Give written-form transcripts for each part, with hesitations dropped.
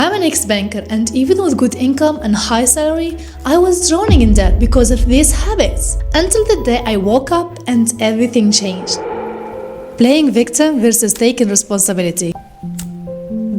I'm an ex-banker, and even with good income and high salary, I was drowning in debt because of these habits. Until the day I woke up and everything changed. Playing victim versus taking responsibility.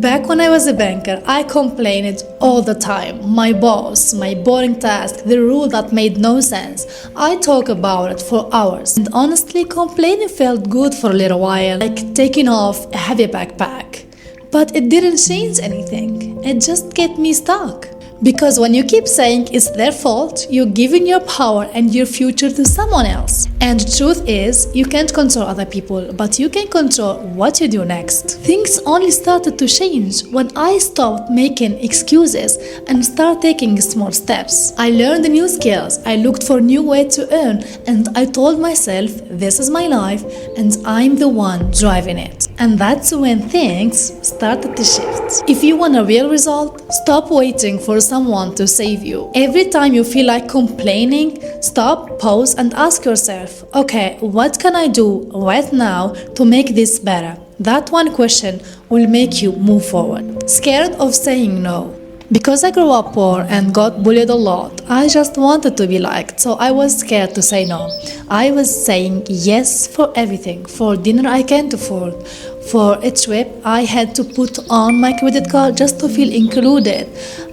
Back when I was a banker, I complained all the time. My boss, my boring task, the rule that made no sense. I talk about it for hours. And honestly, complaining felt good for a little while, like taking off a heavy backpack. But it didn't change anything. It just kept me stuck. Because when you keep saying it's their fault, you're giving your power and your future to someone else. And the truth is, you can't control other people, but you can control what you do next. Things only started to change when I stopped making excuses and started taking small steps. I learned new skills, I looked for new ways to earn, and I told myself, this is my life and I'm the one driving it. And that's when things started to shift. If you want a real result, stop waiting for someone to save you. Every time you feel like complaining, stop, pause, and ask yourself, okay, what can I do right now to make this better? That one question will make you move forward. Scared of saying no. Because I grew up poor and got bullied a lot, I just wanted to be liked, so I was scared to say no. I was saying yes for everything, for dinner I can't afford, for a trip I had to put on my credit card just to feel included.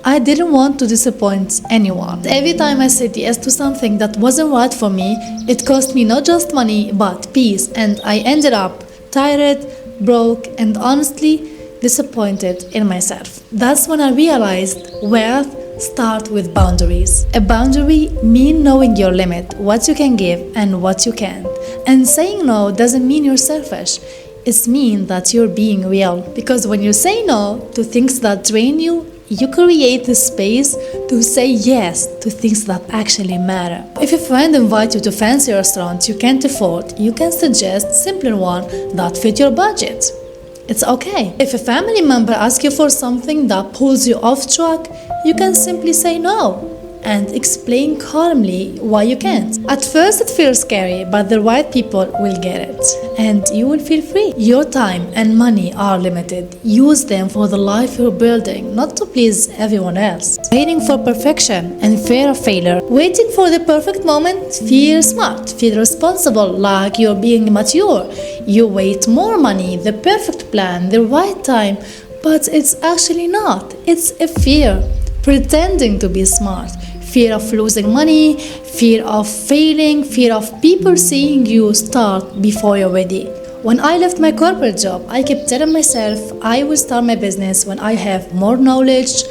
I didn't want to disappoint anyone. Every time I said yes to something that wasn't right for me, it cost me not just money but peace, and I ended up tired, broke, and honestly disappointed in myself. That's when I realized wealth starts with boundaries. A boundary means knowing your limit, what you can give and what you can't. And saying no doesn't mean you're selfish. It means that you're being real. Because when you say no to things that drain you, you create the space to say yes to things that actually matter. If a friend invites you to fancy restaurants you can't afford, you can suggest simpler one that fit your budget. It's okay. If a family member asks you for something that pulls you off track, you can simply say no and explain calmly why you can't. At first it feels scary, but the right people will get it and you will feel free. Your time and money are limited. Use them for the life you're building, not to please everyone else. Waiting for perfection and fear of failure. Waiting for the perfect moment, feel smart, feel responsible, like you're being mature. You wait more money, the perfect plan, the right time, but it's actually not. It's a fear, pretending to be smart. Fear of losing money, fear of failing, fear of people seeing you start before you're ready. When I left my corporate job, I kept telling myself I will start my business when I have more knowledge,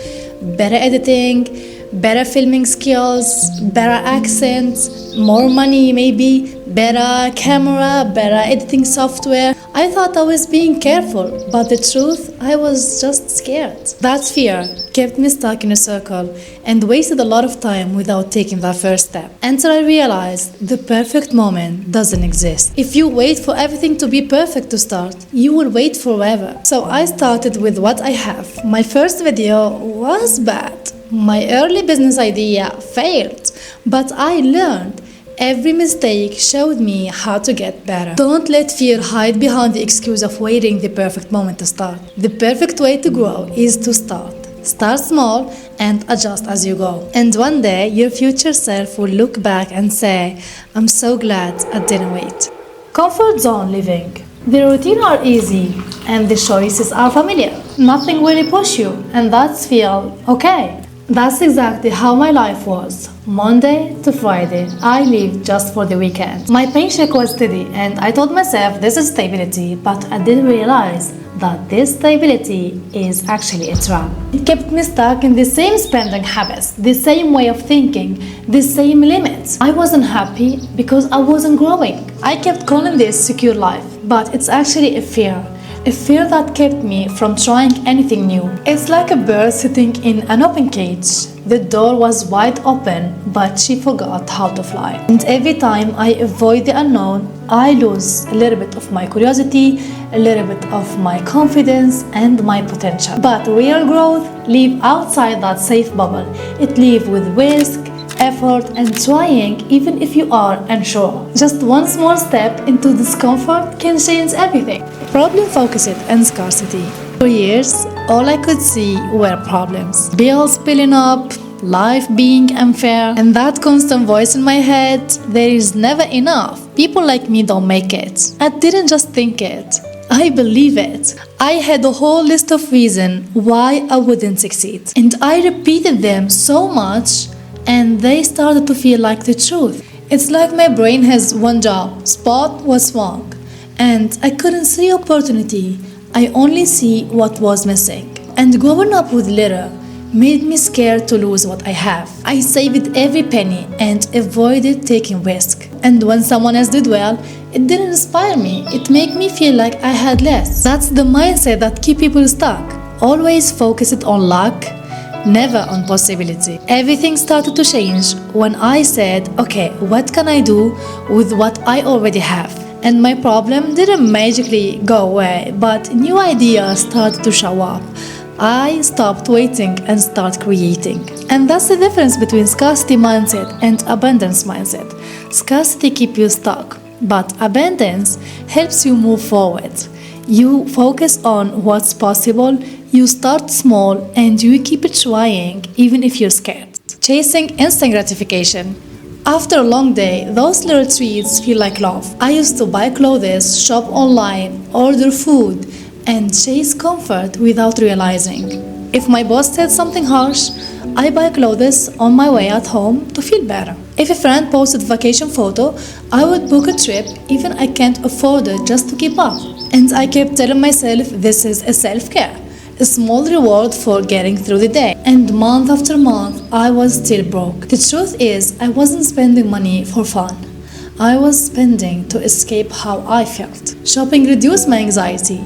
better editing, better filming skills, better accents, more money maybe, better camera, better editing software. I thought I was being careful, but the truth, I was just scared. That fear kept me stuck in a circle and wasted a lot of time without taking that first step. Until I realized the perfect moment doesn't exist. If you wait for everything to be perfect to start, you will wait forever. So I started with what I have. My first video was bad. My early business idea failed, but I learned. Every mistake showed me how to get better. Don't let fear hide behind the excuse of waiting the perfect moment to start. The perfect way to grow is to start. Start small and adjust as you go. And one day, your future self will look back and say, I'm so glad I didn't wait. Comfort zone living. The routine are easy and the choices are familiar. Nothing really push you, and that's feel okay. That's exactly how my life was. Monday to Friday, I lived just for the weekend. My paycheck was steady and I told myself this is stability, but I didn't realize that this stability is actually a trap. It kept me stuck in the same spending habits, the same way of thinking, the same limits. I wasn't happy because I wasn't growing. I kept calling this secure life, but it's actually a fear. A fear that kept me from trying anything new. It's like a bird sitting in an open cage. The door was wide open, but she forgot how to fly. And every time I avoid the unknown, I lose a little bit of my curiosity, a little bit of my confidence and my potential. But real growth lives outside that safe bubble. It lives with risk, effort and trying even if you are unsure. Just one small step into discomfort can change everything. Problem focused and scarcity. For years, all I could see were problems. Bills piling up, life being unfair, and that constant voice in my head, there is never enough. People like me don't make it. I didn't just think it. I believe it. I had a whole list of reasons why I wouldn't succeed. And I repeated them so much, and they started to feel like the truth. It's like my brain has one job, spot what's wrong. And I couldn't see opportunity. I only see what was missing. And growing up with little made me scared to lose what I have. I saved every penny and avoided taking risk. And when someone else did well, it didn't inspire me. It made me feel like I had less. That's the mindset that keeps people stuck. Always focused on luck, never on possibility. Everything started to change when I said, okay, what can I do with what I already have? And my problem didn't magically go away, but new ideas started to show up. I stopped waiting and started creating. And that's the difference between scarcity mindset and abundance mindset. Scarcity keeps you stuck, but abundance helps you move forward. You focus on what's possible, you start small, and you keep trying even if you're scared. Chasing instant gratification. After a long day, those little treats feel like love. I used to buy clothes, shop online, order food, and chase comfort without realizing. If my boss said something harsh, I buy clothes on my way at home to feel better. If a friend posted vacation photo, I would book a trip even I can't afford it just to keep up. And I kept telling myself this is a self-care, a small reward for getting through the day. And month after month, I was still broke. The truth is, I wasn't spending money for fun. I was spending to escape how I felt. Shopping reduced my anxiety.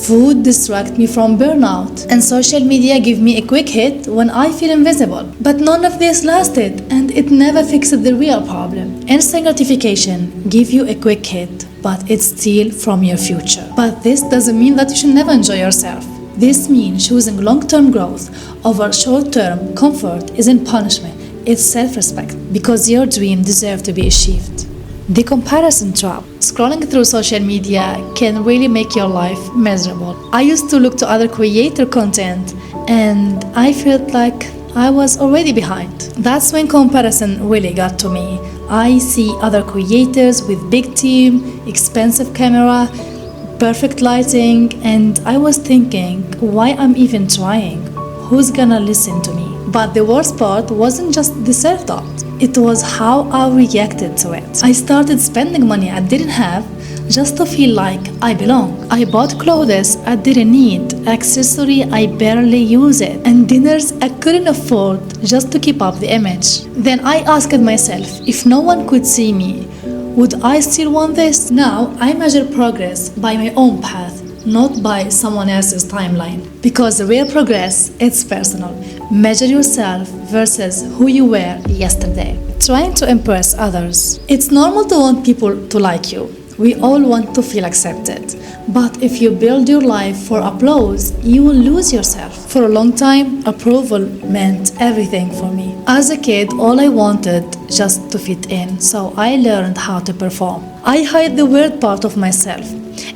Food distracts me from burnout, and social media give me a quick hit when I feel invisible. But none of this lasted, and it never fixed the real problem. Instant gratification give you a quick hit, but it steals from your future. But this doesn't mean that you should never enjoy yourself. This means choosing long-term growth over short-term comfort isn't punishment, it's self-respect, because your dream deserves to be achieved. The comparison trap. Scrolling through social media can really make your life miserable. I used to look to other creator content and I felt like I was already behind. That's when comparison really got to me. I see other creators with big team, expensive camera, perfect lighting, and I was thinking, why I'm even trying? Who's gonna listen to me? But the worst part wasn't just the self-doubt. It was how I reacted to it. I started spending money I didn't have just to feel like I belong. I bought clothes I didn't need, accessory I barely use it, and dinners I couldn't afford just to keep up the image. Then I asked myself, if no one could see me, would I still want this? Now I measure progress by my own path, not by someone else's timeline. Because the real progress, it's personal. Measure yourself versus who you were yesterday. Trying to impress others. It's normal to want people to like you. We all want to feel accepted. But if you build your life for applause, you will lose yourself. For a long time, approval meant everything for me. As a kid, all I wanted just to fit in, so I learned how to perform. I hide the weird part of myself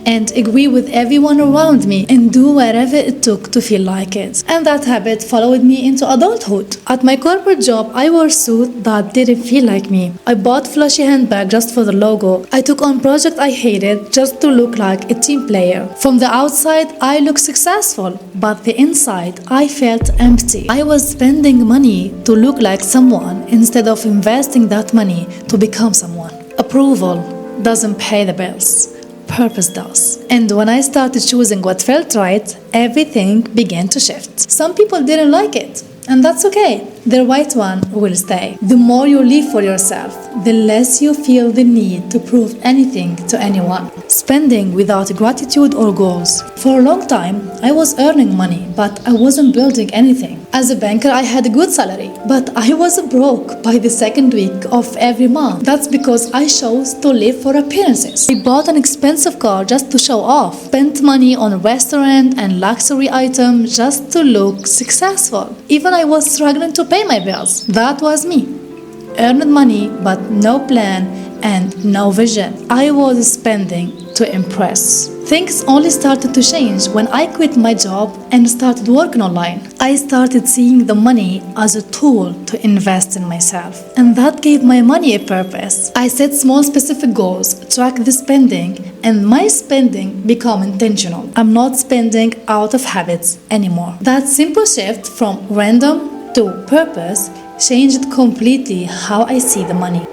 and agree with everyone around me and do whatever it took to feel like it. And that habit followed me into adulthood. At my corporate job, I wore a suit that didn't feel like me. I bought flashy handbag just for the logo. I took on project I hated just to look like a team player. From the outside, I looked successful, but the inside, I felt empty. I was spending money to look like someone instead of investing that money to become someone. Approval doesn't pay the bills. Purpose does. And when I started choosing what felt right, everything began to shift. Some people didn't like it, and that's okay. The right one will stay. The more you live for yourself, the less you feel the need to prove anything to anyone. Spending without gratitude or goals. For a long time, I was earning money, but I wasn't building anything. As a banker, I had a good salary, but I was broke by the second week of every month. That's because I chose to live for appearances. I bought an expensive car just to show off, spent money on a restaurant and luxury items just to look successful. Even I was struggling to pay my bills. That was me. Earned money, but no plan and no vision. I was spending to impress. Things only started to change when I quit my job and started working online. I started seeing the money as a tool to invest in myself, and that gave my money a purpose. I set small specific goals, track the spending, and my spending became intentional. I'm not spending out of habits anymore. That simple shift from random to purpose changed completely how I see the money.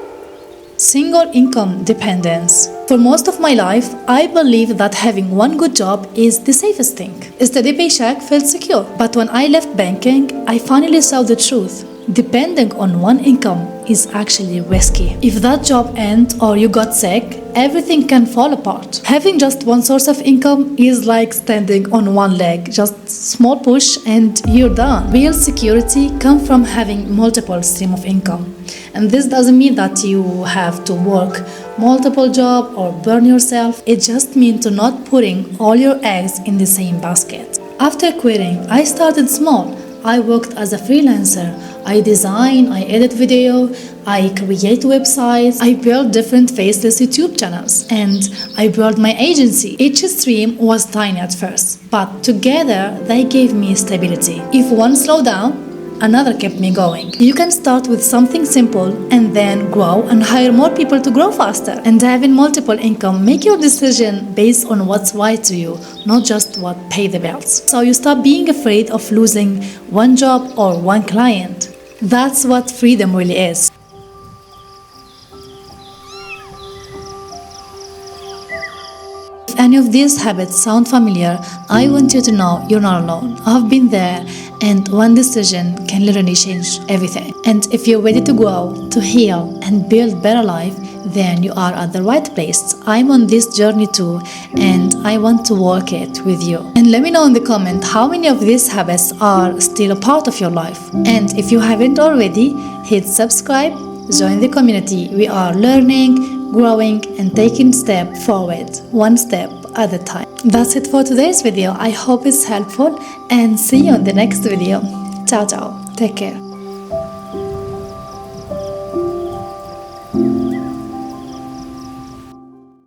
Single income dependence. For most of my life, I believed that having one good job is the safest thing. A steady paycheck felt secure. But when I left banking, I finally saw the truth. Depending on one income is actually risky. If that job ends or you got sick, everything can fall apart. Having just one source of income is like standing on one leg, just small push and you're done. Real security comes from having multiple streams of income. And this doesn't mean that you have to work multiple jobs or burn yourself. It just means to not putting all your eggs in the same basket. After quitting, I started small. I worked as a freelancer. I design, I edit video, I create websites, I build different faceless YouTube channels, and I built my agency. Each stream was tiny at first, but together they gave me stability. If one slowed down, another kept me going. You can start with something simple and then grow and hire more people to grow faster. And having multiple income, make your decision based on what's right to you, not just what pay the bills. So you stop being afraid of losing one job or one client. That's what freedom really is. If any of these habits sound familiar, I want you to know you're not alone. I've been there, and one decision can literally change everything. And if you're ready to grow, to heal, and build better life, then you are at the right place. I'm on this journey too, and I want to work it with you. And let me know in the comment how many of these habits are still a part of your life. And if you haven't already, hit subscribe, join the community. We are learning, growing, and taking step forward, one step at a time. That's it for today's video. I hope it's helpful, and see you in the next video. Ciao, ciao. Take care.